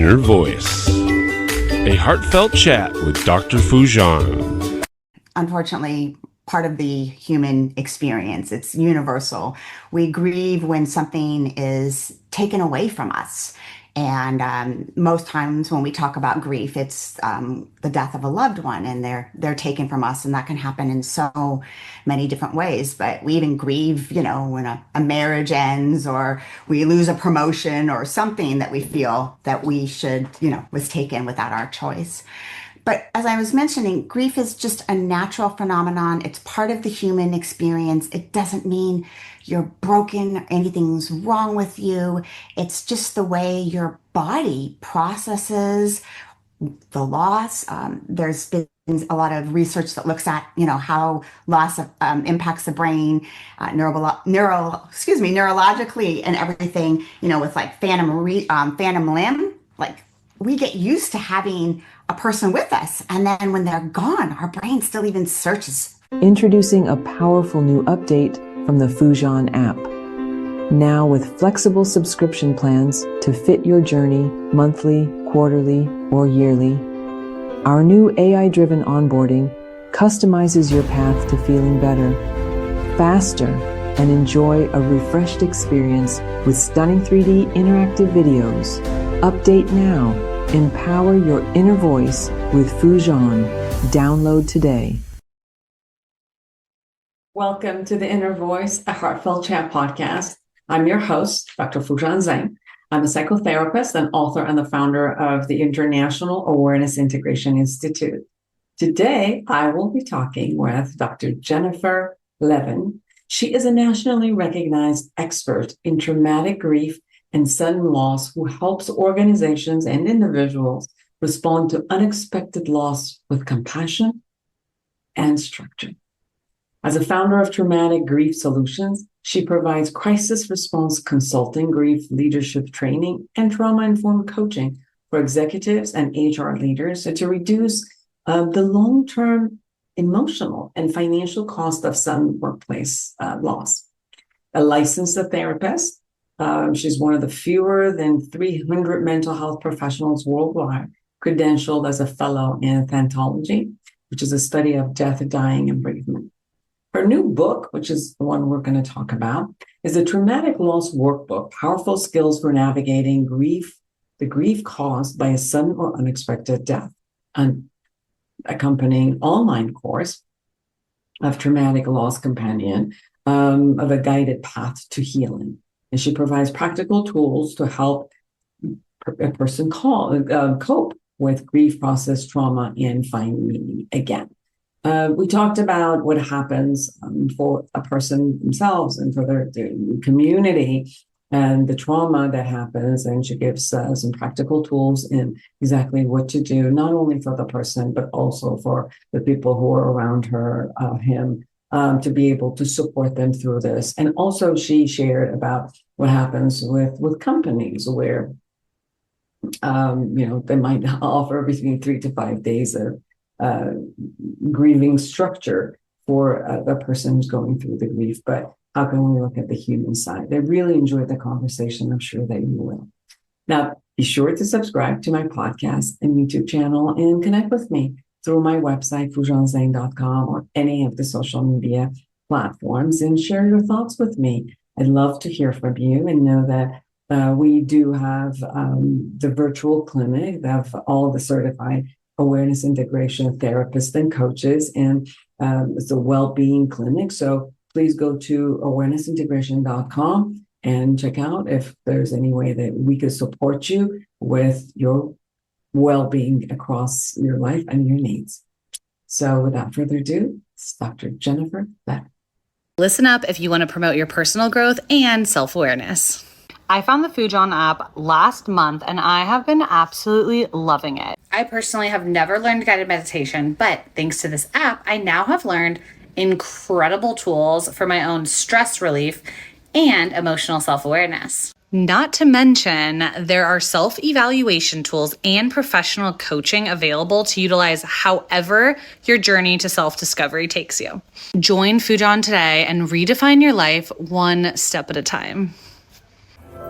Inner Voice, a heartfelt chat with Dr. Foojan. Unfortunately, part of the human experience. It's universal. We grieve when something is taken away from us. And most times when we talk about grief, it's the death of a loved one, and they're taken from us, and that can happen in so many different ways. But we even grieve, when a marriage ends, or we lose a promotion, or something that we feel that we should, was taken without our choice. But as I was mentioning, grief is just a natural phenomenon. It's part of the human experience. It doesn't mean you're broken, anything's wrong with you. It's just the way your body processes the loss. There's been a lot of research that looks at, how loss impacts the brain, neurologically and everything, with like phantom limb, like we get used to having a person with us. And then when they're gone, our brain still even searches. Introducing a powerful new update from the Foojan app. Now with flexible subscription plans to fit your journey monthly, quarterly, or yearly. Our new AI-driven onboarding customizes your path to feeling better, faster, and enjoy a refreshed experience with stunning 3D interactive videos. Update now. Empower your inner voice with Foojan. Download today. Welcome to the Inner Voice, a heartfelt chat podcast. I'm your host, Dr. Foojan Zeine. I'm a psychotherapist and author and the founder of the International Awareness Integration Institute. Today, I will be talking with Dr. Jennifer Levin. She is a nationally recognized expert in traumatic grief and sudden loss who helps organizations and individuals respond to unexpected loss with compassion and structure. As a founder of Traumatic Grief Solutions, she provides crisis response consulting, grief leadership training, and trauma-informed coaching for executives and HR leaders to reduce the long-term emotional and financial cost of sudden workplace loss. A licensed therapist, she's one of the fewer than 300 mental health professionals worldwide credentialed as a fellow in Thantology, which is a study of death, dying, and bereavement. Her new book, which is the one we're going to talk about, is a Traumatic Loss Workbook, Powerful Skills for Navigating Grief, the Grief Caused by a Sudden or Unexpected Death, an accompanying online course of Traumatic Loss Companion of a guided path to healing. And she provides practical tools to help a person cope with grief process, trauma, and find meaning again. We talked about what happens for a person themselves and for their community and the trauma that happens. And she gives some practical tools in exactly what to do, not only for the person, but also for the people who are around her, him, to be able to support them through this. And also she shared about what happens with companies where, they might offer between 3 to 5 days of grieving structure for the person who's going through the grief. But how can we look at the human side? I really enjoyed the conversation. I'm sure that you will. Now, be sure to subscribe to my podcast and YouTube channel and connect with me through my website, foojanzeine.com, or any of the social media platforms, and share your thoughts with me. I'd love to hear from you and know that we do have the virtual clinic of all the certified awareness integration therapists and coaches, and it's a well-being clinic. So please go to awarenessintegration.com and check out if there's any way that we could support you with your well-being across your life and your needs. So without further ado, it's Dr. Jennifer Levin. Listen up if you want to promote your personal growth and self-awareness. I found the Foojan app last month and I have been absolutely loving it. I personally have never learned guided meditation, but thanks to this app, I now have learned incredible tools for my own stress relief and emotional self-awareness. Not to mention, there are self-evaluation tools and professional coaching available to utilize however your journey to self-discovery takes you. Join Foojan today and redefine your life one step at a time.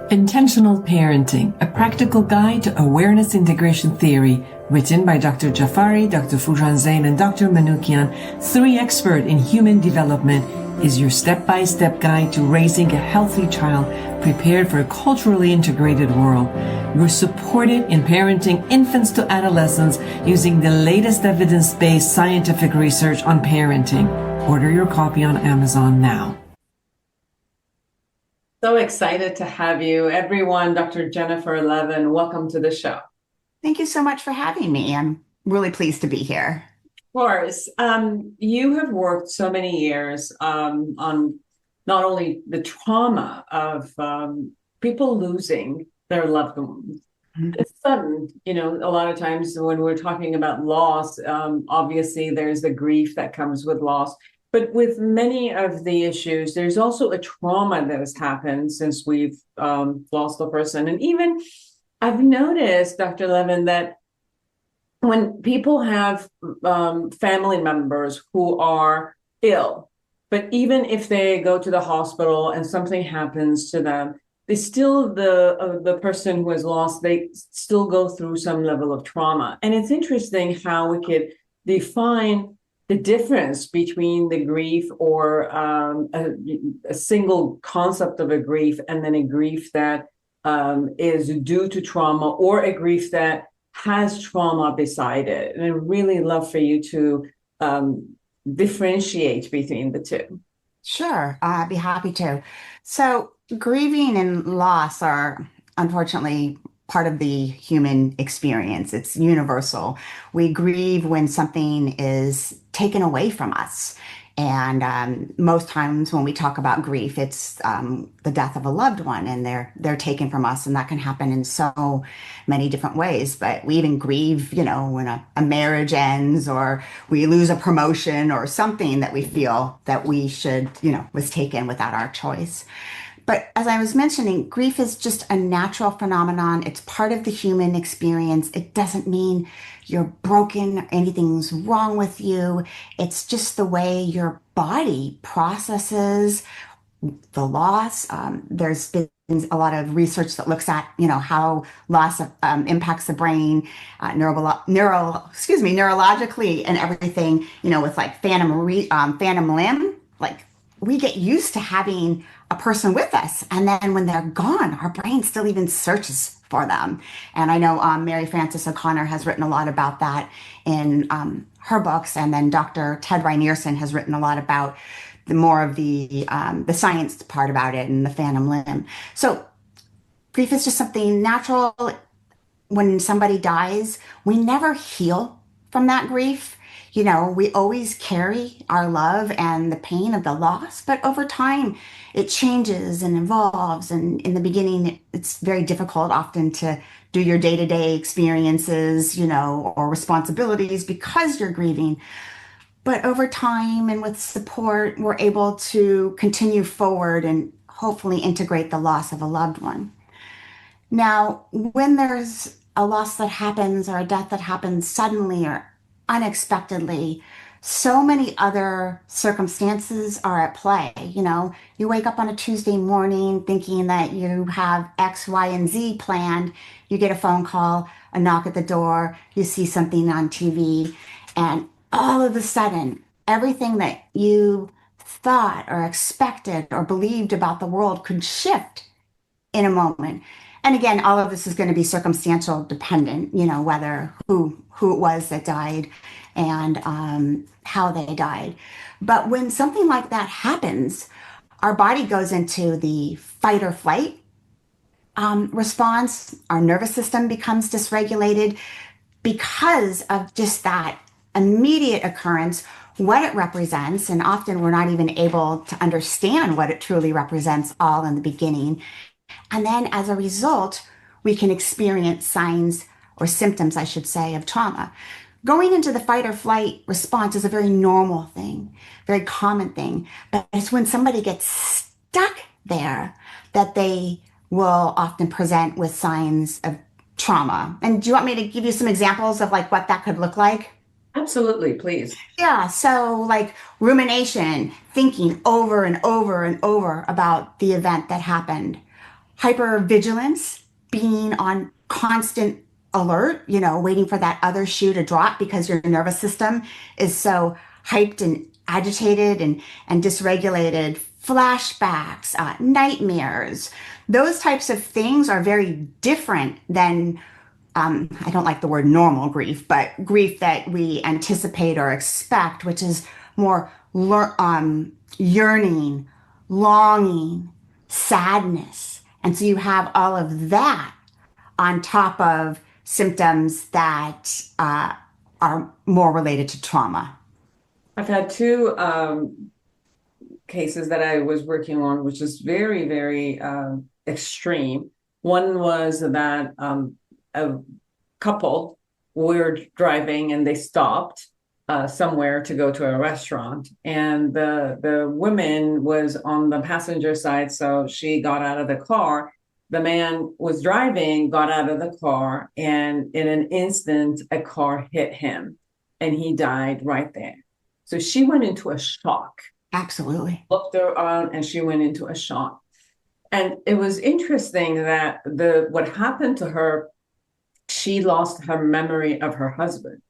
Intentional Parenting, a practical guide to awareness integration theory, written by Dr. Jafari, Dr. Foojan Zeine, and Dr. Manoukian, three experts in human development, is your step-by-step guide to raising a healthy child prepared for a culturally integrated world. You're supported in parenting infants to adolescents using the latest evidence-based scientific research on parenting. Order your copy on Amazon now. So excited to have you, everyone. Dr. Jennifer Levin, welcome to the show. Thank you so much for having me. I'm really pleased to be here. Of course. You have worked so many years on not only the trauma of people losing their loved ones. It's sudden, a lot of times when we're talking about loss, obviously there's the grief that comes with loss. But with many of the issues, there's also a trauma that has happened since we've lost the person. And even I've noticed, Dr. Levin, that when people have family members who are ill, but even if they go to the hospital and something happens to them, they still, the person who has lost, they still go through some level of trauma. And it's interesting how we could define the difference between the grief or a single concept of a grief and then a grief that is due to trauma or a grief that has trauma beside it. And I'd really love for you to differentiate between the two. Sure, I'd be happy to. So, grieving and loss are unfortunately part of the human experience. It's universal. We grieve when something is taken away from us. And most times when we talk about grief, it's the death of a loved one, and they're taken from us, and that can happen in so many different ways. But we even grieve, when a marriage ends, or we lose a promotion, or something that we feel that we should, was taken without our choice. But as I was mentioning, grief is just a natural phenomenon. It's part of the human experience. It doesn't mean you're broken, anything's wrong with you. It's just the way your body processes the loss. There's been a lot of research that looks at, how loss impacts the brain, neurologically and everything, with like phantom limb, like we get used to having a person with us. And then when they're gone, our brain still even searches for them. And I know Mary Frances O'Connor has written a lot about that in her books. And then Dr. Ted Reinierson has written a lot about more of the science part about it and the phantom limb. So grief is just something natural. When somebody dies, we never heal from that grief. We always carry our love and the pain of the loss, but over time it changes and evolves. And in the beginning, it's very difficult often to do your day-to-day experiences, or responsibilities because you're grieving. But over time and with support, we're able to continue forward and hopefully integrate the loss of a loved one. Now, when there's a loss that happens or a death that happens suddenly or unexpectedly, so many other circumstances are at play. You wake up on a Tuesday morning thinking that you have X, Y, and Z planned. You get a phone call, a knock at the door, you see something on TV, and all of a sudden, everything that you thought or expected or believed about the world could shift in a moment. And again, all of this is going to be circumstantial dependent, whether who it was that died and how they died. But when something like that happens, our body goes into the fight or flight response. Our nervous system becomes dysregulated because of just that immediate occurrence, what it represents. And often we're not even able to understand what it truly represents all in the beginning. And then as a result, we can experience signs or symptoms, I should say, of trauma. Going into the fight or flight response is a very normal thing, very common thing. But it's when somebody gets stuck there that they will often present with signs of trauma. And do you want me to give you some examples of like what that could look like? Absolutely, please. Yeah, so like rumination, thinking over and over and over about the event that happened. hypervigilance, being on constant alert, waiting for that other shoe to drop because your nervous system is so hyped and agitated and dysregulated, flashbacks, nightmares. Those types of things are very different than, I don't like the word normal grief, but grief that we anticipate or expect, which is more yearning, longing, sadness. And so you have all of that on top of symptoms that are more related to trauma. I've had two cases that I was working on, which is very, very extreme. One was that a couple were driving and they stopped somewhere to go to a restaurant, and the woman was on the passenger side, so she got out of the car. The man was driving, got out of the car, and in an instant, a car hit him, and he died right there. So she went into a shock. Absolutely. Looked around, and she went into a shock. And it was interesting that what happened to her, she lost her memory of her husband.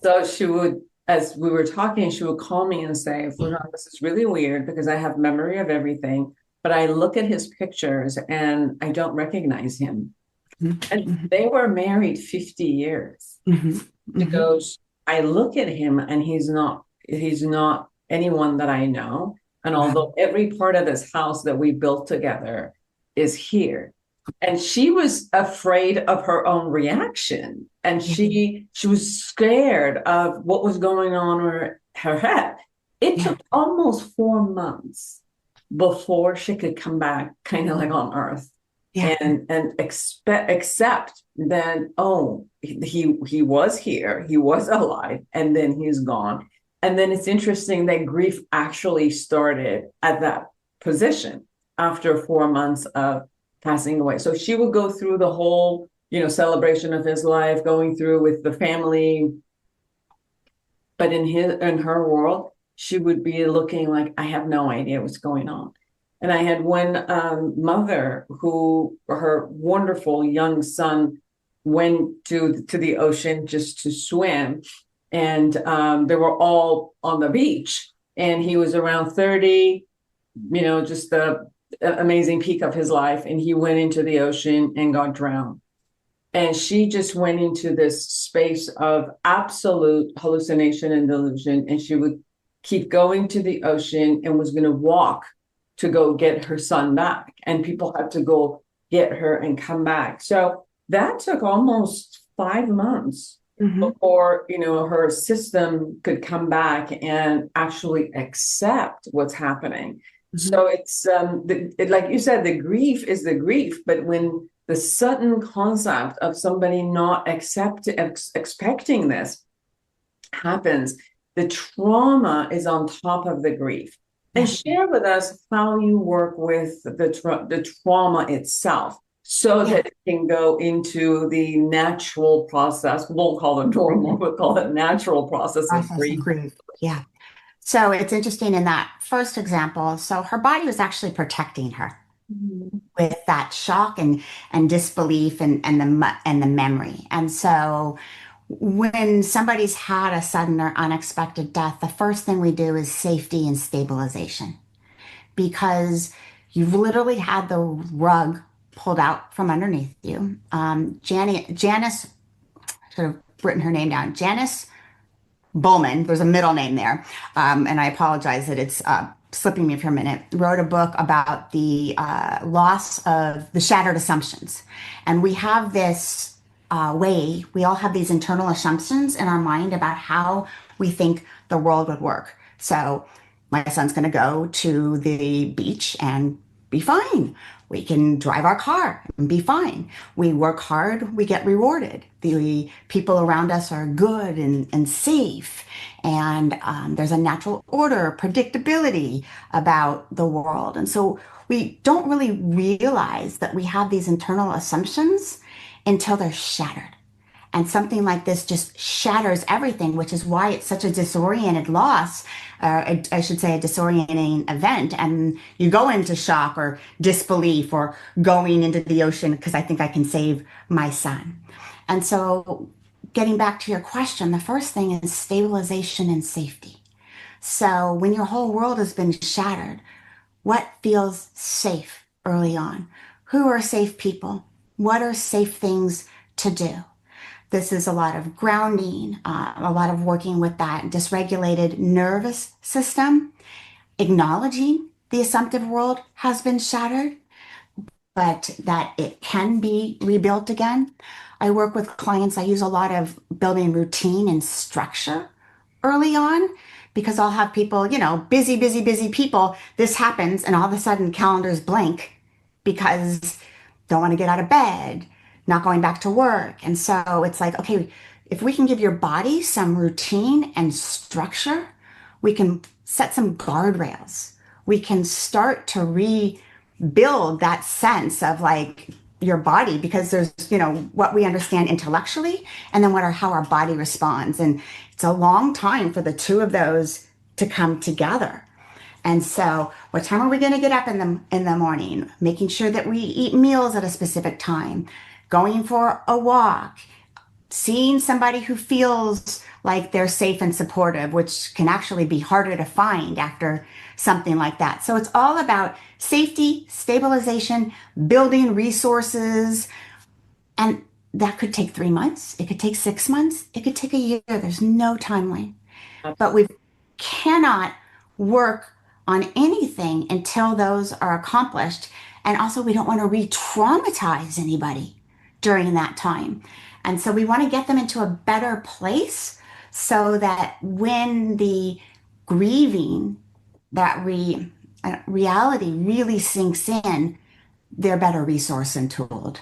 So she would, as we were talking, she would call me and say, Foojan, this is really weird because I have memory of everything, but I look at his pictures and I don't recognize him. And they were married 50 years. She goes, I look at him and he's not anyone that I know. And although every part of this house that we built together is here, and she was afraid of her own reaction, and she was scared of what was going on in her head. It took almost 4 months before she could come back, kind of like on Earth, and accept that, oh, he was here, he was alive, and then he's gone. And then it's interesting that grief actually started at that position after 4 months of passing away. So she would go through the whole, celebration of his life, going through with the family. But in her world, she would be looking like, I have no idea what's going on. And I had one mother who, her wonderful young son went to the ocean just to swim. And they were all on the beach. And he was around 30, just the amazing peak of his life. And he went into the ocean and got drowned. And she just went into this space of absolute hallucination and delusion. And she would keep going to the ocean and was going to walk to go get her son back. And people had to go get her and come back. So that took almost 5 months before, her system could come back and actually accept what's happening. So it's, like you said, the grief is the grief, but when the sudden concept of somebody not expecting this happens, the trauma is on top of the grief. And share with us how you work with the trauma itself, so that it can go into the natural process. We won't call it normal, we'll call it natural process of grief. Yeah. So it's interesting in that first example. So her body was actually protecting her with that shock and disbelief and the memory. And so when somebody's had a sudden or unexpected death, the first thing we do is safety and stabilization, because you've literally had the rug pulled out from underneath you. Janice, should have written her name down. Janice Bowman, there's a middle name there, and I apologize that it's slipping me for a minute, wrote a book about the loss of the shattered assumptions. And we have this we all have these internal assumptions in our mind about how we think the world would work. So my son's going to go to the beach and be fine. We can drive our car and be fine. We work hard, we get rewarded. The people around us are good and safe. And there's a natural order, predictability about the world. And so we don't really realize that we have these internal assumptions until they're shattered. And something like this just shatters everything, which is why it's such a disoriented loss, I should say a disorienting event. And you go into shock or disbelief or going into the ocean because I think I can save my son. And so, getting back to your question, the first thing is stabilization and safety. So, when your whole world has been shattered, what feels safe early on? Who are safe people? What are safe things to do? This is a lot of grounding, a lot of working with that dysregulated nervous system, acknowledging the assumptive world has been shattered, but that it can be rebuilt again. I work with clients, I use a lot of building routine and structure early on because I'll have people, busy, busy, busy people. This happens, and all of a sudden calendars blank because don't want to get out of bed, not going back to work. And so it's like, okay, if we can give your body some routine and structure, we can set some guardrails. We can start to rebuild that sense of like your body because there's, what we understand intellectually and then how our body responds. And it's a long time for the two of those to come together. And so, what time are we going to get up in the morning? Making sure that we eat meals at a specific time, going for a walk, seeing somebody who feels like they're safe and supportive, which can actually be harder to find after something like that. So it's all about safety, stabilization, building resources, and that could take 3 months. It could take 6 months. It could take a year. There's no timeline. But we cannot work on anything until those are accomplished. And also, we don't want to re-traumatize anybody during that time. And so we want to get them into a better place so that when the grieving, that reality really sinks in, they're better resourced and tooled.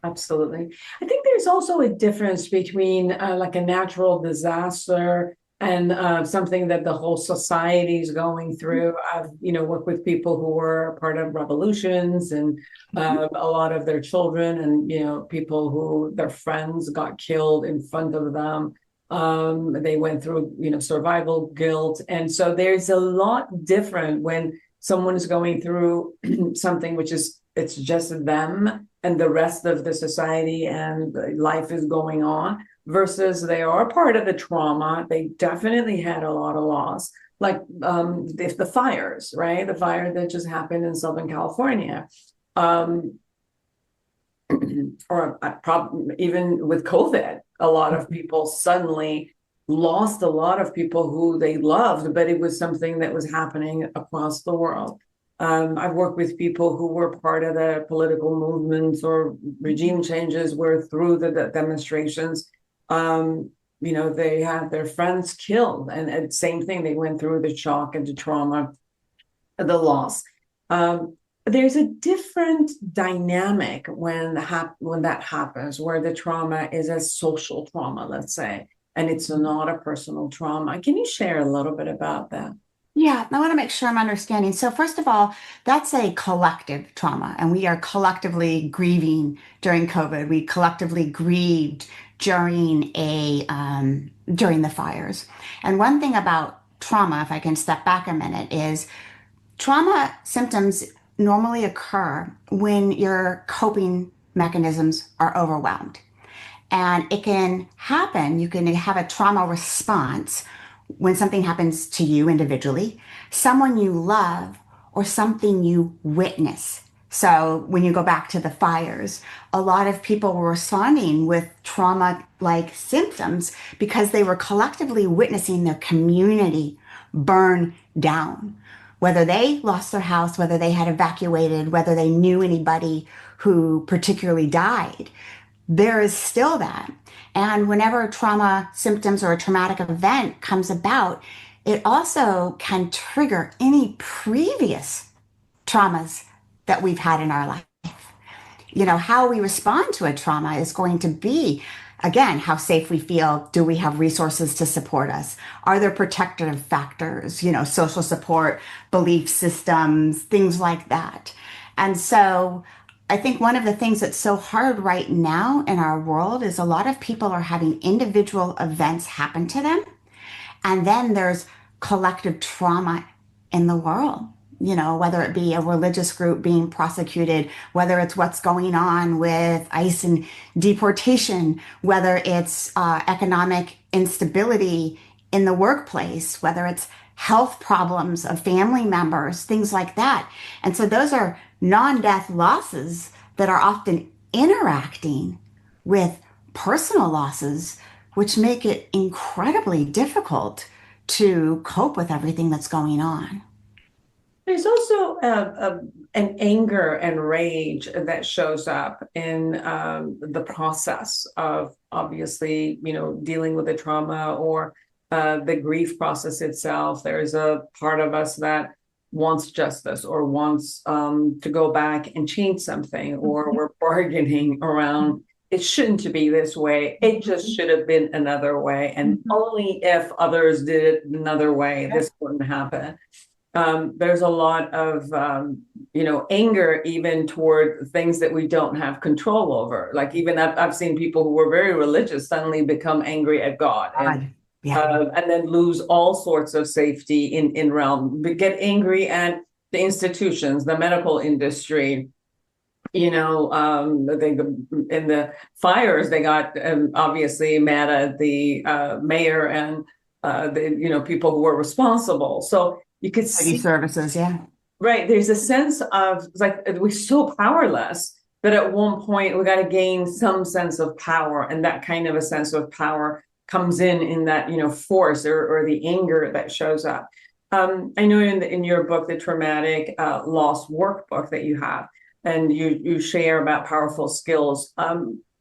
Absolutely. I think there's also a difference between like a natural disaster and something that the whole society is going through. I've, worked with people who were part of revolutions and a lot of their children and, people who their friends got killed in front of them. They went through, survival guilt. And so there's a lot different when someone is going through something which is, it's just them and the rest of the society and life is going on versus they are part of the trauma. They definitely had a lot of loss, like if the fires, right? The fire that just happened in Southern California. Or even with COVID, a lot of people suddenly lost a lot of people who they loved, but it was something that was happening across the world. I've worked with people who were part of the political movements or regime changes where through the demonstrations, they had their friends killed and same thing, they went through the shock and the trauma, the loss. There's a different dynamic when that happens, where the trauma is a social trauma, let's say, and it's not a personal trauma. Can you share a little bit about that? Yeah, I want to make sure I'm understanding. So, first of all, that's a collective trauma, and we are collectively grieving during COVID. We collectively grieved during the fires. And one thing about trauma, if I can step back a minute, is trauma symptoms normally occur when your coping mechanisms are overwhelmed. And it can happen, you can have a trauma response when something happens to you individually, someone you love, or something you witness. So when you go back to the fires, a lot of people were responding with trauma-like symptoms because they were collectively witnessing their community burn down. Whether they lost their house, whether they had evacuated, whether they knew anybody who particularly died, there is still that. And whenever trauma symptoms or a traumatic event comes about, it also can trigger any previous traumas that we've had in our life. How we respond to a trauma is going to be, again, how safe we feel. Do we have resources to support us? Are there protective factors, social support, belief systems, things like that? And so I think one of the things that's so hard right now in our world is a lot of people are having individual events happen to them. And then there's collective trauma in the world, whether it be a religious group being prosecuted, whether it's what's going on with ICE and deportation, whether it's economic instability in the workplace, whether it's health problems of family members, things like that. And so those are non-death losses that are often interacting with personal losses, which make it incredibly difficult to cope with everything that's going on. There's also an anger and rage that shows up in the process of obviously, dealing with the trauma or the grief process itself. There's a part of us that wants justice or wants to go back and change something, or we're bargaining around it shouldn't be this way. It just should have been another way. And only if others did it another way, this wouldn't happen. There's a lot of, anger even toward things that we don't have control over. Like even I've seen people who were very religious suddenly become angry at God and then lose all sorts of safety in realm, but get angry at the institutions, the medical industry. They in the fires, they got obviously mad at the mayor and the people who were responsible. So you could see services, right. There's a sense of like we're so powerless, but at one point we got to gain some sense of power, and that kind of a sense of power comes in that force or the anger that shows up. I know in your book, the traumatic loss workbook that you have, and you share about powerful skills.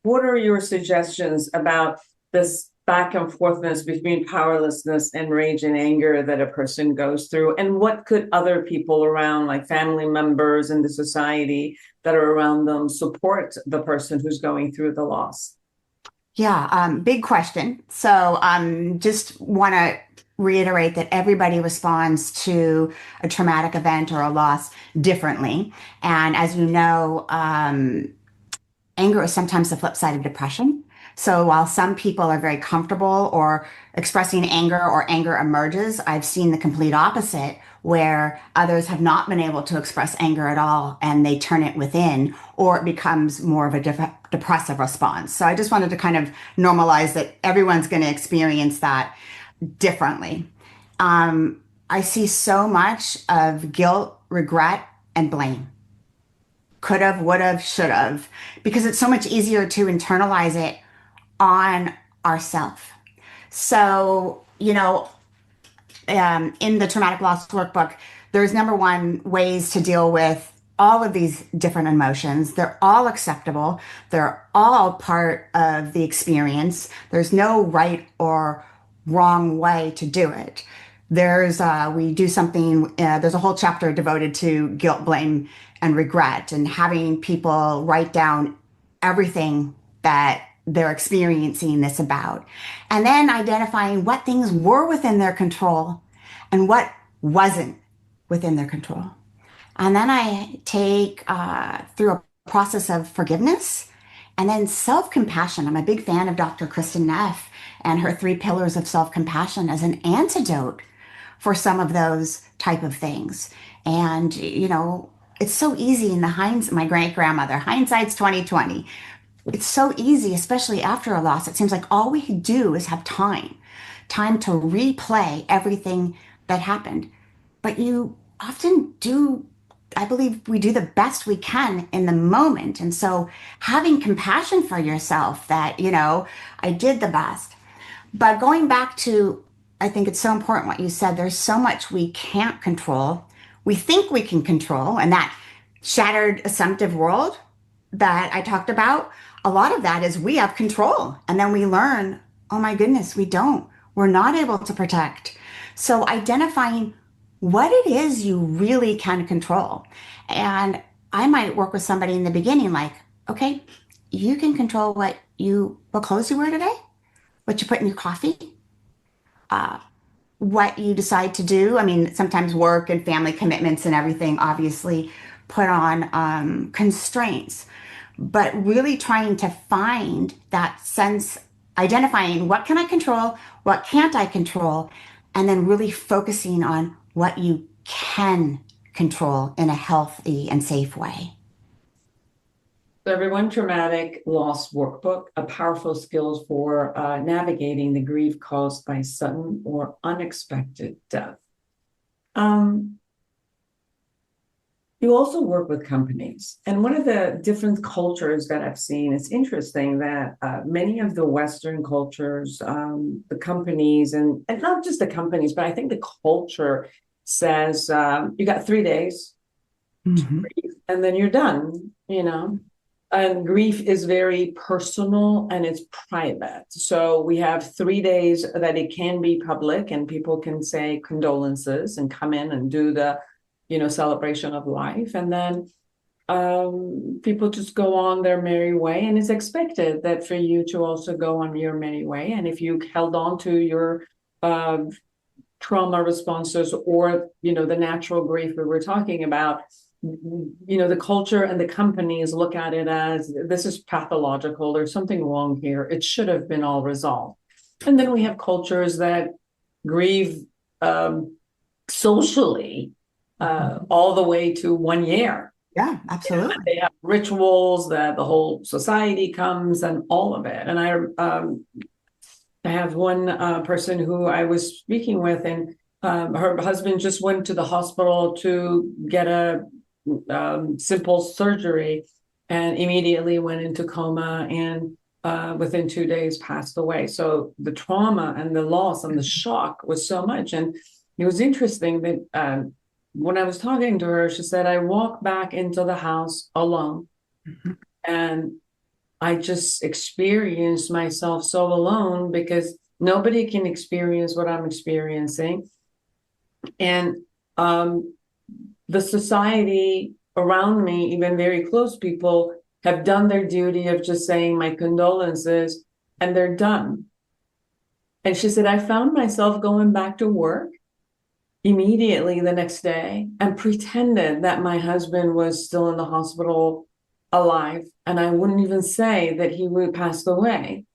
What are your suggestions about this back and forthness between powerlessness and rage and anger that a person goes through? And what could other people around, like family members in the society that are around them, support the person who's going through the loss? Yeah, big question. So just want to reiterate that everybody responds to a traumatic event or a loss differently. And as you know, anger is sometimes the flip side of depression. So while some people are very comfortable or expressing anger or anger emerges, I've seen the complete opposite, where others have not been able to express anger at all and they turn it within, or it becomes more of a depressive response. So I just wanted to kind of normalize that everyone's going to experience that differently. I see so much of guilt, regret, and blame. Could have, would have, should have, because it's so much easier to internalize it on ourselves. So, in the traumatic loss workbook, there's number one ways to deal with all of these different emotions. They're all acceptable. They're all part of the experience. There's no right or wrong way to do it. There's we do something. There's a whole chapter devoted to guilt, blame, and regret, and having people write down everything that they're experiencing this about, and then identifying what things were within their control and what wasn't within their control. And then I take through a process of forgiveness and then self-compassion. I'm a big fan of Dr. Kristen Neff and her 3 pillars of self-compassion as an antidote for some of those type of things. And, it's so easy in the my great-grandmother, hindsight's 2020. It's so easy, especially after a loss. It seems like all we do is have time to replay everything that happened. But you often do, I believe we do the best we can in the moment. And so having compassion for yourself that, I did the best. But going back to, I think it's so important what you said, there's so much we can't control. We think we can control, and that shattered assumptive world that I talked about, a lot of that is we have control. And then we learn, oh my goodness, we don't. We're not able to protect. So identifying what it is you really can control. And I might work with somebody in the beginning like, okay, you can control what clothes you wear today, what you put in your coffee, what you decide to do. I mean, sometimes work and family commitments and everything obviously put on constraints, but really trying to find that sense, identifying what can I control, what can't I control, and then really focusing on what you can control in a healthy and safe way. So everyone, Traumatic Loss Workbook, a powerful skills for navigating the grief caused by sudden or unexpected death. You also work with companies, and one of the different cultures that I've seen, it's interesting that many of the Western cultures, the companies, and not just the companies, but I think the culture says you got 3 days to grieve, and then you're done, you know. And grief is very personal and it's private. So we have 3 days that it can be public and people can say condolences and come in and do the, celebration of life. And then people just go on their merry way. And it's expected that for you to also go on your merry way. And if you held on to your trauma responses or, the natural grief we were talking about, the culture and the companies look at it as this is pathological. There's something wrong here. It should have been all resolved. And then we have cultures that grieve socially all the way to 1 year. Yeah, absolutely. They have rituals that the whole society comes and all of it. And I have one person who I was speaking with, and her husband just went to the hospital to get a simple surgery and immediately went into coma and within 2 days passed away. So the trauma and the loss and the shock was so much. And it was interesting that when I was talking to her, she said, I walked back into the house alone and I just experienced myself so alone because nobody can experience what I'm experiencing. And the society around me, even very close people, have done their duty of just saying my condolences and they're done. And she said, I found myself going back to work immediately the next day and pretended that my husband was still in the hospital alive. And I wouldn't even say that he would passed away.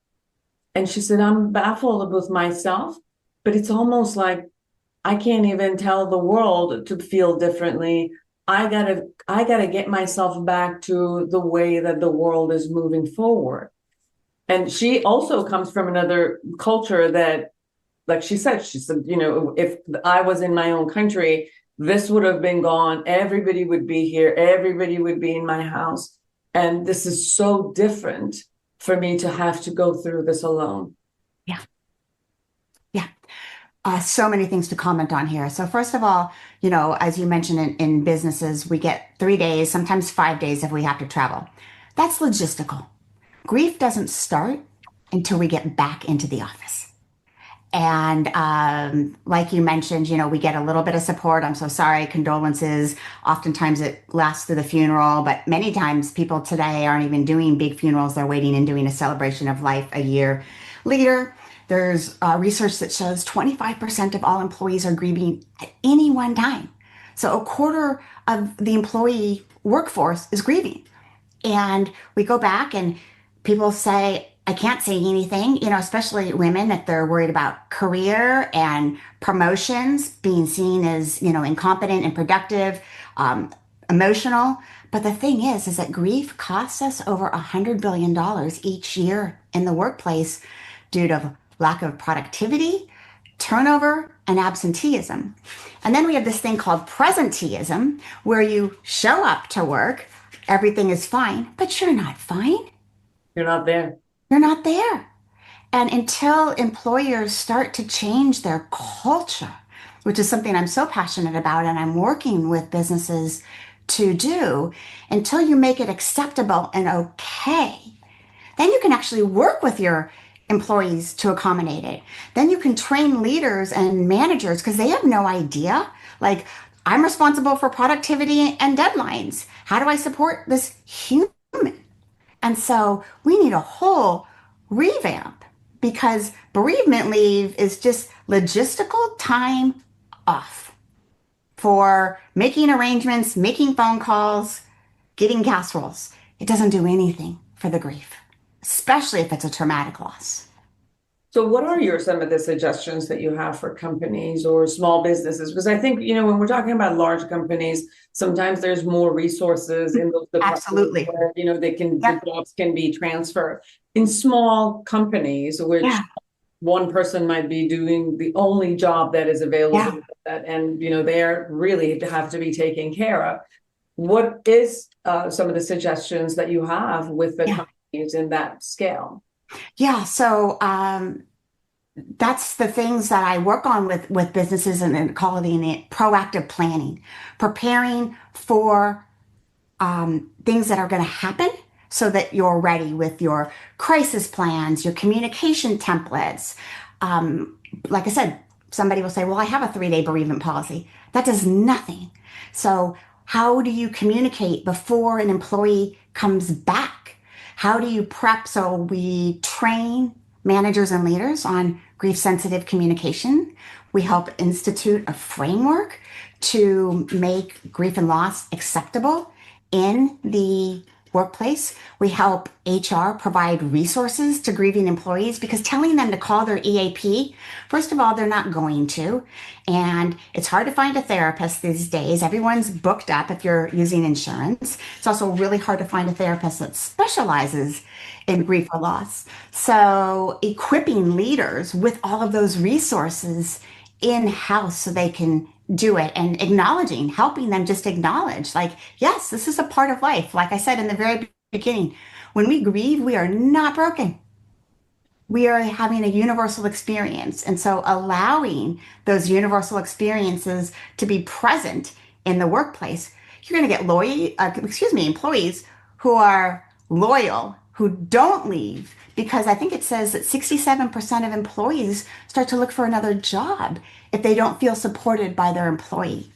And she said, I'm baffled with myself, but it's almost like I can't even tell the world to feel differently. I gotta get myself back to the way that the world is moving forward. And she also comes from another culture that, like she said, if I was in my own country, this would have been gone. Everybody would be here. Everybody would be in my house. And this is so different for me to have to go through this alone. Yeah. Yeah. So many things to comment on here. So first of all, as you mentioned in businesses, we get 3 days, sometimes 5 days if we have to travel. That's logistical. Grief doesn't start until we get back into the office. And like you mentioned, we get a little bit of support. I'm so sorry, condolences. Oftentimes it lasts through the funeral, but many times people today aren't even doing big funerals. They're waiting and doing a celebration of life a year later. There's research that shows 25% of all employees are grieving at any one time. So a quarter of the employee workforce is grieving. And we go back and people say, I can't say anything, especially women, if they're worried about career and promotions, being seen as, incompetent and productive, emotional. But the thing is that grief costs us over $100 billion each year in the workplace due to lack of productivity, turnover, and absenteeism. And then we have this thing called presenteeism, where you show up to work, everything is fine, but you're not fine. You're not there. You're not there. And until employers start to change their culture, which is something I'm so passionate about and I'm working with businesses to do, until you make it acceptable and okay, then you can actually work with your employees to accommodate it. Then you can train leaders and managers because they have no idea. Like, I'm responsible for productivity and deadlines. How do I support this human? And so we need a whole revamp because bereavement leave is just logistical time off. for making arrangements, making phone calls, getting casseroles. It doesn't do anything for the grief, especially if it's a traumatic loss. So what are some of the suggestions that you have for companies or small businesses? Because I think, when we're talking about large companies, sometimes there's more resources in those departments Absolutely. where, the Yep. jobs can be transferred. In small companies, which Yeah. one person might be doing the only job that is Yeah. available and they're really have to be taken care of. What is some of the suggestions that you have with the Yeah. companies in that scale? Yeah. So that's the things that I work on with businesses and call it proactive planning, preparing for things that are going to happen so that you're ready with your crisis plans, your communication templates. Like I said, somebody will say, well, I have a 3-day bereavement policy. That does nothing. So, how do you communicate before an employee comes back? How do you prep? So, we train managers and leaders on grief sensitive communication. We help institute a framework to make grief and loss acceptable in the workplace. We help HR provide resources to grieving employees because telling them to call their EAP, first of all, they're not going to. And it's hard to find a therapist these days. Everyone's booked up if you're using insurance. It's also really hard to find a therapist that specializes in grief or loss. So equipping leaders with all of those resources in-house so they can do it and acknowledging, helping them just acknowledge, like, yes, this is a part of life. Like I said in the very beginning, when we grieve, we are not broken. We are having a universal experience. And so allowing those universal experiences to be present in the workplace, you're going to get employees who are loyal, who don't leave, because I think it says that 67% of employees start to look for another job if they don't feel supported by their employee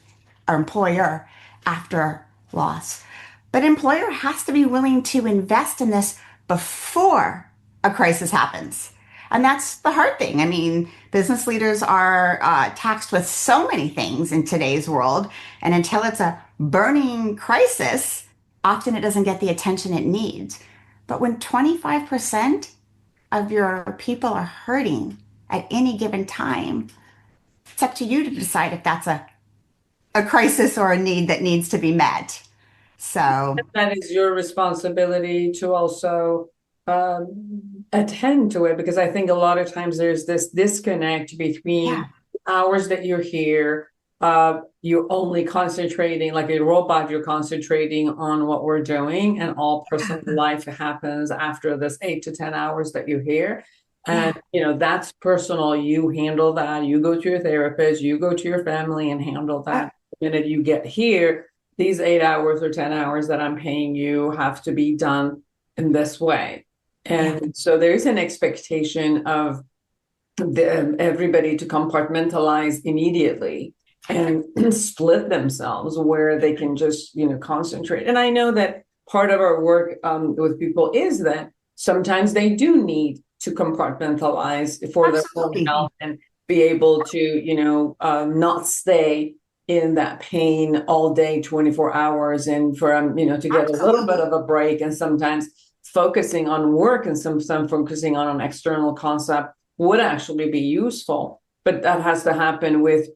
or employer after loss. But employer has to be willing to invest in this before a crisis happens. And that's the hard thing. I mean, business leaders are taxed with so many things in today's world. And until it's a burning crisis, often it doesn't get the attention it needs. But when 25% of your people are hurting at any given time, it's up to you to decide if that's a crisis or a need that needs to be met. So, That is your responsibility to also attend to it, because I think a lot of times there's this disconnect between yeah, hours that you're here. You're only concentrating like a robot, you're concentrating on what we're doing, and all personal life happens after this 8 to 10 hours that you're here. yeah, And that's personal. You handle that. You go to your therapist, you go to your family and handle uh, that. The minute you get here, these 8 hours or 10 hours that I'm paying you have to be done in this way. yeah, And so there's an expectation of everybody to compartmentalize immediately and split themselves where they can just, concentrate. And I know that part of our work with people is that sometimes they do need to compartmentalize for their own absolutely. health and be able to, not stay in that pain all day, 24 hours, and for to get a little bit Absolutely. of a break, and sometimes focusing on work and some focusing on an external concept would actually be useful. But that has to happen with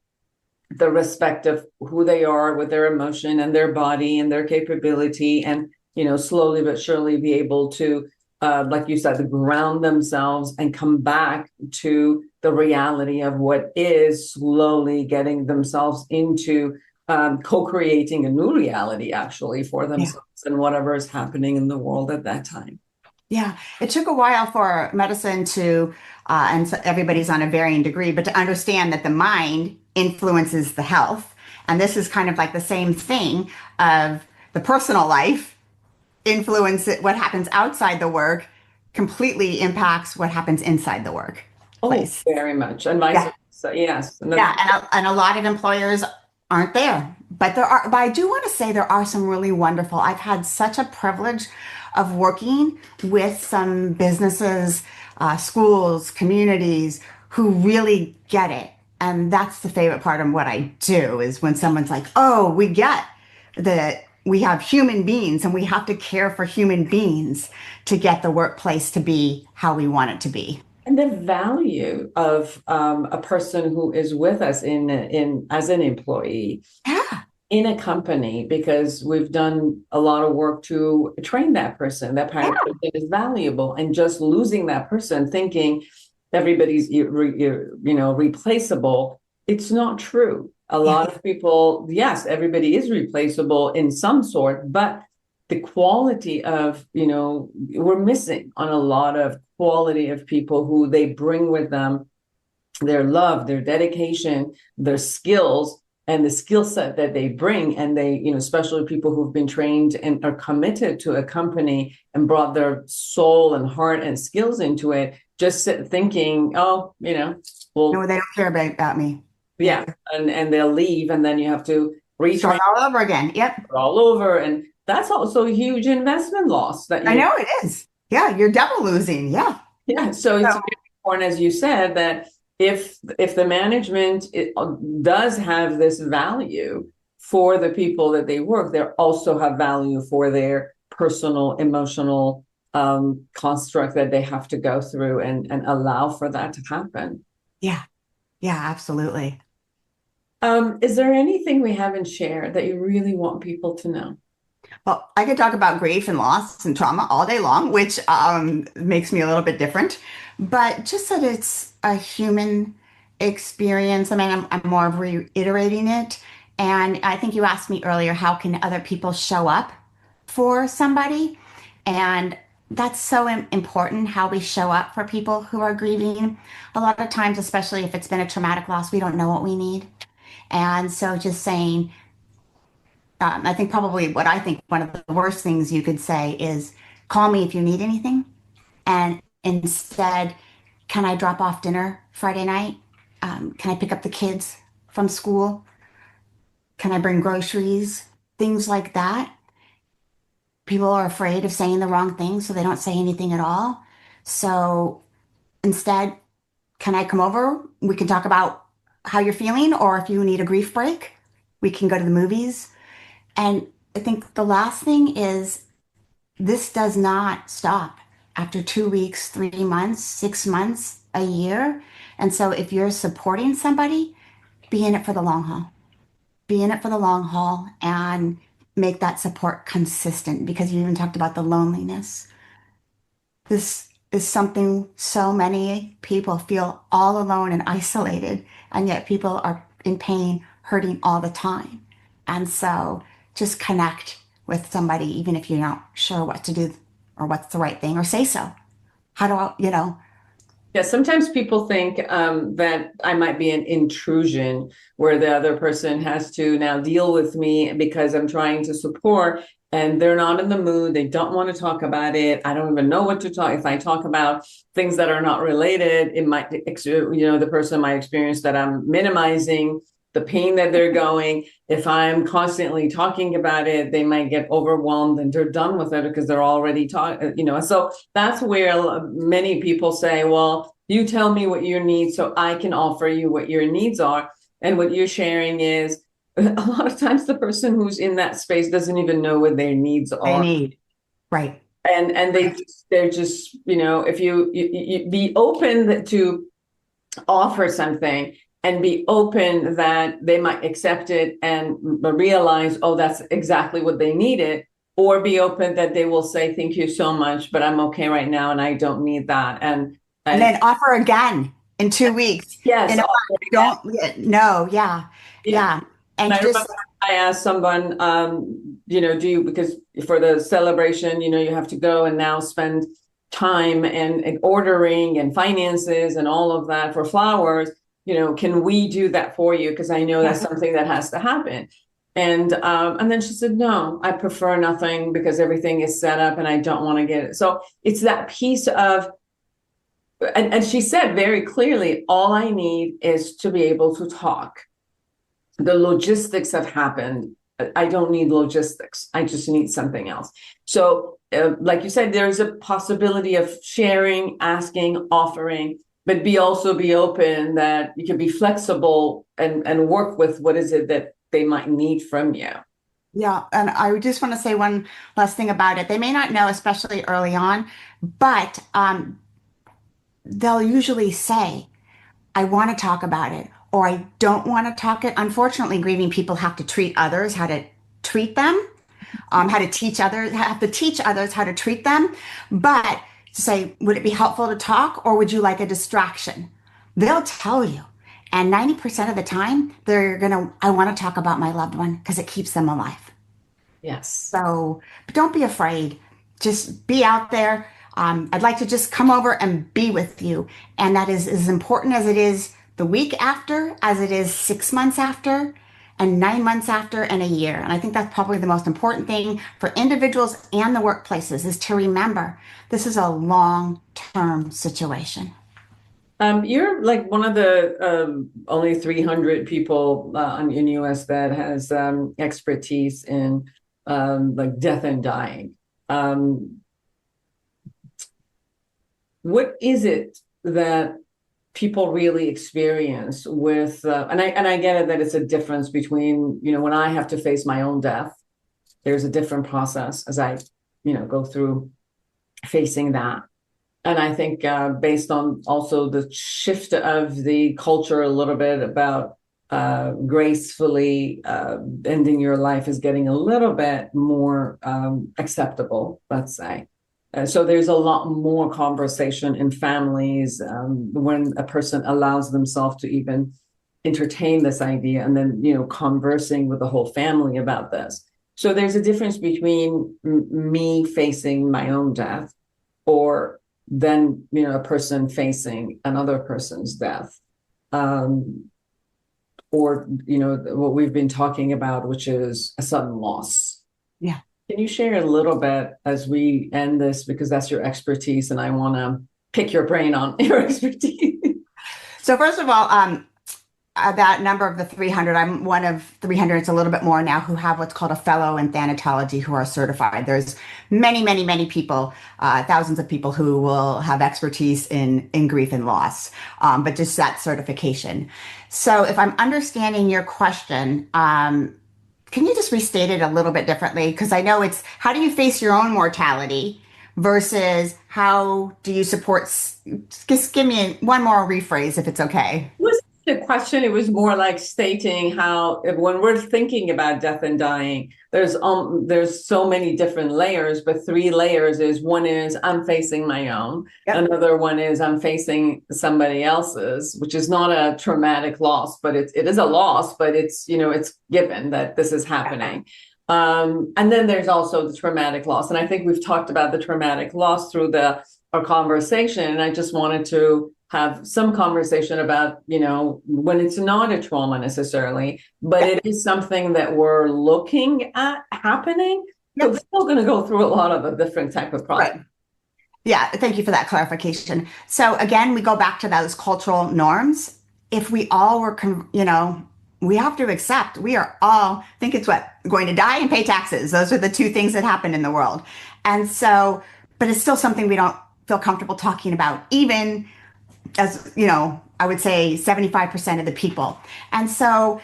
the respect of who they are, with their emotion and their body and their capability, and slowly but surely be able to like you said, ground themselves and come back to the reality of what is, slowly getting themselves into co-creating a new reality actually for Yeah. themselves and whatever is happening in the world at that time. Yeah. It took a while for medicine to, and so everybody's on a varying degree, but to understand that the mind influences the health. And this is kind of like the same thing of the personal life influence what happens outside the work completely impacts what happens inside the Oh, workplace. very much. And vice Yeah. versa. Yes. And Yeah, and a lot of employers aren't there, but there are. But I do want to say there are some really wonderful. I've had such a privilege of working with some businesses, schools, communities who really get it And that's the favorite part of what I do is when someone's like, oh, we get that we have human beings and we have to care for human beings to get the workplace to be how we want it to be. And the value of a person who is with us in as an employee Yeah. in a company, because we've done a lot of work to train that person. That part is valuable, and just losing that person, thinking everybody's replaceable. It's not true. A lot of people, yes, everybody is replaceable in some sort, but the quality of, we're missing on a lot of quality of people who they bring with them, their love, their dedication, their skills, and the skill set that they bring. And they, especially people who've been trained and are committed to a company and brought their soul and heart and skills into it, just thinking, oh, well, No, they don't care about me. yeah. And they'll leave, and then you have to Start retrain all over again. Yep. all over. And that's also a huge investment loss that I know it is. Yeah, you're double losing. Yeah. Yeah. So it's very important, as you said, that if the management does have this value for the people that they work, they also have value for their personal, emotional construct that they have to go through and allow for that to happen. Yeah. Yeah, absolutely. Is there anything we haven't shared that you really want people to know? Well, I could talk about grief and loss and trauma all day long, which makes me a little bit different, but just that it's a human experience. I mean, I'm more of reiterating it. And I think you asked me earlier, how can other people show up for somebody? And that's so important, how we show up for people who are grieving. A lot of times, especially if it's been a traumatic loss, we don't know what we need. And so just saying, I think probably what I think one of the worst things you could say is call me if you need anything. And instead, can I drop off dinner Friday night? Can I pick up the kids from school? Can I bring groceries? Things like that. People are afraid of saying the wrong thing, so they don't say anything at all. So instead, can I come over? We can talk about how you're feeling, or if you need a grief break, we can go to the movies. And I think the last thing is this does not stop after 2 weeks, 3 months, 6 months, a year. And so if you're supporting somebody, be in it for the long haul. Be in it for the long haul and make that support consistent, because you even talked about the loneliness. This is something so many people feel all alone and isolated, and yet people are in pain, hurting all the time. And so just connect with somebody, even if you're not sure what to do or what's the right thing, or say so. How do I? Yeah, sometimes people think that I might be an intrusion where the other person has to now deal with me because I'm trying to support, and they're not in the mood. They don't want to talk about it. I don't even know what to talk. If I talk about things that are not related, it might, the person might experience that I'm minimizing the pain that they're going. If I'm constantly talking about it, they might get overwhelmed and they're done with it because they're already talking, So that's where many people say, well, you tell me what your needs so I can offer you what your needs are. And what you're sharing is a lot of times the person who's in that space doesn't even know what their needs are. They need, right. And they're just, if you be open to offer something, and be open that they might accept it and realize, oh, that's exactly what they needed, or be open that they will say, thank you so much, but I'm okay right now and I don't need that. And then offer again in 2 weeks. Yes. No. Yeah. And I remember I asked someone, because for the celebration, you have to go and now spend time and ordering and finances and all of that for flowers. Can we do that for you? Because I know that's something that has to happen. And then she said, no, I prefer nothing because everything is set up and I don't want to get it. So it's that piece of, and she said very clearly, all I need is to be able to talk. The logistics have happened. I don't need logistics. I just need something else. So like you said, there's a possibility of sharing, asking, offering, but be open that you can be flexible and work with what is it that they might need from you. Yeah, and I just want to say one last thing about it. They may not know, especially early on, but they'll usually say, I want to talk about it, or I don't want to talk it. Unfortunately, grieving people have to treat others how to treat them, how to teach others, have to teach others how to treat them. But to say, would it be helpful to talk, or would you like a distraction? They'll tell you. And 90% of the time, they're going to, I want to talk about my loved one because it keeps them alive. Yes. So but don't be afraid. Just be out there. I'd like to just come over and be with you. And that is as important as it is the week after, as it is 6 months after, and 9 months after, and a year. And I think that's probably the most important thing for individuals and the workplaces is to remember this is a long-term situation. You're like one of the only 300 people in US that has expertise in like death and dying. What is it that people really experience with, and I get it that it's a difference between, when I have to face my own death, there's a different process as I, go through facing that. And I think based on also the shift of the culture a little bit about gracefully ending your life is getting a little bit more acceptable, let's say. So there's a lot more conversation in families when a person allows themselves to even entertain this idea and then, conversing with the whole family about this. So there's a difference between me facing my own death or then, a person facing another person's death. Or, what we've been talking about, which is a sudden loss. Yeah. Can you share a little bit as we end this, because that's your expertise and I want to pick your brain on your expertise. So first of all, that number of the 300, I'm one of 300, it's a little bit more now, who have what's called a fellow in thanatology who are certified. There's many, many, many people, thousands of people who will have expertise in grief and loss, but just that certification. So if I'm understanding your question, can you just restate it a little bit differently? Because I know it's how do you face your own mortality versus how do you support? Just give me one more rephrase if it's okay. Was the question? It was more like stating how when we're thinking about death and dying, there's so many different layers, but 3 layers is one is I'm facing my own. Yep. Another one is I'm facing somebody else's, which is not a traumatic loss, but it is a loss, but it's it's given that this is happening. And then there's also the traumatic loss, and I think we've talked about the traumatic loss through our conversation, and I just wanted to have some conversation about, when it's not a trauma necessarily, but it is something that we're looking at happening. Yep. We're still going to go through a lot of a different type of process. Right. Yeah, thank you for that clarification. So again, we go back to those cultural norms. If we all were, we have to accept we are all, I think it's going to die and pay taxes. Those are the 2 things that happen in the world. And so, but it's still something we don't feel comfortable talking about, even as, I would say 75% of the people. And so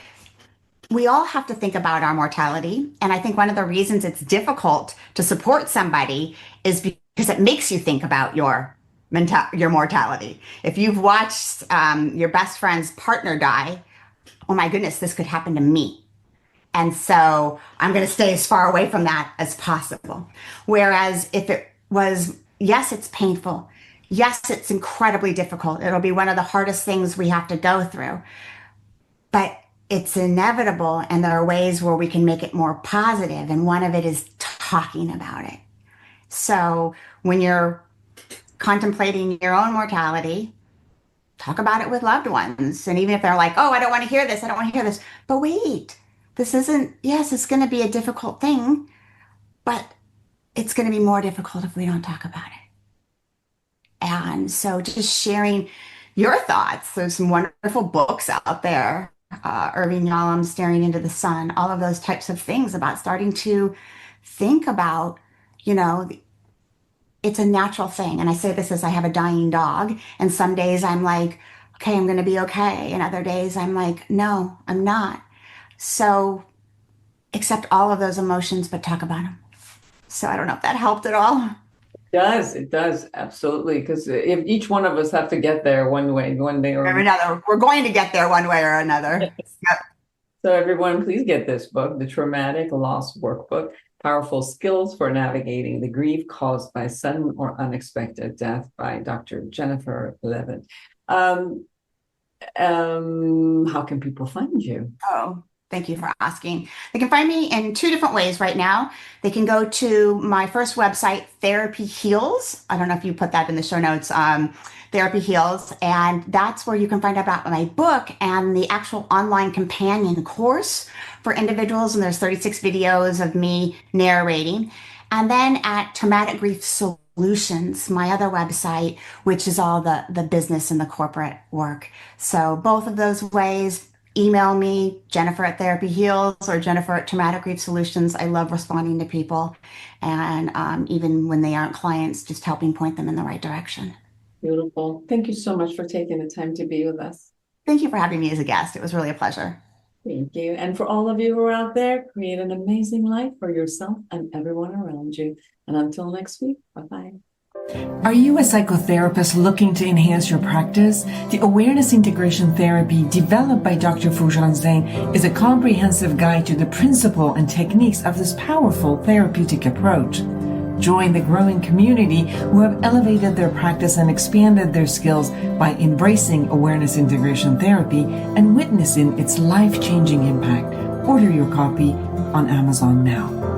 we all have to think about our mortality. And I think one of the reasons it's difficult to support somebody is because it makes you think about your mortality. If you've watched your best friend's partner die, oh my goodness, this could happen to me. And so I'm going to stay as far away from that as possible. Whereas if it was, yes, it's painful. Yes, it's incredibly difficult. It'll be one of the hardest things we have to go through, but it's inevitable. And there are ways where we can make it more positive. And one of it is talking about it. So when you're contemplating your own mortality, talk about it with loved ones. And even if they're like, oh, I don't want to hear this. I don't want to hear this. But wait, yes, it's going to be a difficult thing, but it's going to be more difficult if we don't talk about it. And so just sharing your thoughts. There's some wonderful books out there. Irving Yalom's Staring into the Sun, all of those types of things about starting to think about, it's a natural thing. And I say this as I have a dying dog. And some days I'm like, okay, I'm going to be okay. And other days I'm like, no, I'm not. So accept all of those emotions, but talk about them. So I don't know if that helped at all. It does, absolutely. Because if each one of us have to get there one way, one day or another, we're going to get there one way or another. Yep. So everyone, please get this book, The Traumatic Loss Workbook, Powerful Skills for Navigating the Grief Caused by Sudden or Unexpected Death by Dr. Jennifer Levin. How can people find you? Oh, thank you for asking. They can find me in 2 different ways right now. They can go to my first website, Therapy Heals. I don't know if you put that in the show notes, Therapy Heals. And that's where you can find out about my book and the actual online companion course for individuals. And there's 36 videos of me narrating. And then at Traumatic Grief Solutions, my other website, which is all the business and the corporate work. So both of those ways, email me, Jennifer at Therapy Heals or Jennifer at Traumatic Grief Solutions. I love responding to people. And even when they aren't clients, just helping point them in the right direction. Beautiful. Thank you so much for taking the time to be with us. Thank you for having me as a guest. It was really a pleasure. Thank you. And for all of you who are out there, create an amazing life for yourself and everyone around you. And until next week, bye-bye. Are you a psychotherapist looking to enhance your practice? The Awareness Integration Therapy developed by Dr. Foojan Zeine is a comprehensive guide to the principle and techniques of this powerful therapeutic approach. Join the growing community who have elevated their practice and expanded their skills by embracing Awareness Integration Therapy and witnessing its life-changing impact. Order your copy on Amazon now.